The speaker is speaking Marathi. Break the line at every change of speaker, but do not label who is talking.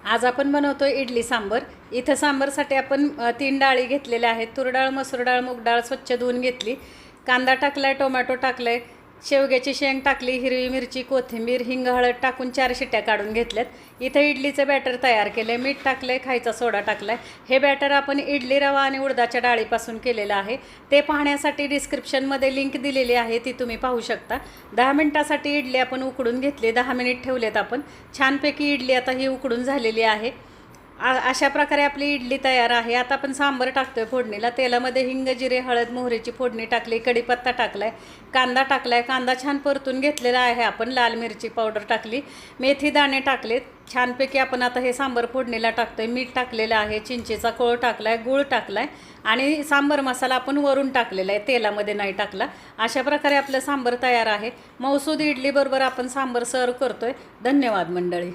आज आपण बनवतो इडली सांबर। इथं सांबरसाठी आपण 3 डाळी घेतलेल्या आहेत। तूर डाळ, मसूर डाळ, मूग डाळ स्वच्छ धुवून घेतली। कांदा टाकलाय, टोमॅटो टाकलाय, शेवग्याची शेंग टाकली, हिरवी मिरची, कोथिंबीर, हिंग, हळद टाकून 4 शिट्ट्या काढून घेतल्यात। इथं इडलीचं बॅटर तयार केलंय। मीठ टाकलंय, खायचा सोडा टाकलाय। हे बॅटर आपण इडली रवा आणि उडदाच्या डाळीपासून केलेलं आहे। ते पाहण्यासाठी डिस्क्रिप्शनमध्ये लिंक दिलेली आहे, ती तुम्ही पाहू शकता। 10 मिनिटासाठी इडली आपण उकडून घेतली। 10 मिनिट ठेवलेत आपण। छानपैकी इडली आता ही उकडून झालेली आहे। अशा प्रकारे आपली इडली तयार आहे। आता आपण सांबर टाकतोय फोडणीला। तेलामध्ये हिंग, जिरे, हळद, मोहरीची फोडणी टाकली, कढीपत्ता टाकलाय, कांदा टाकलाय। कांदा छान परतून घेतलेला आहे आपण। लाल मिरची पावडर टाकली, मेथी दाणे टाकलेत। छानपैकी आपण आता हे सांबर फोडणीला टाकतोय। मीठ टाकलेलं आहे, चिंचेचा कोळ टाकलाय, गूळ टाकलाय आणि सांबर मसाला आपण वरून टाकलेला आहे, तेलामध्ये नाही टाकला। अशा प्रकारे आपलं सांबर तयार आहे। मौसूद इडली बरोबर आपण सांबर सर्व करतोय। धन्यवाद मंडळी।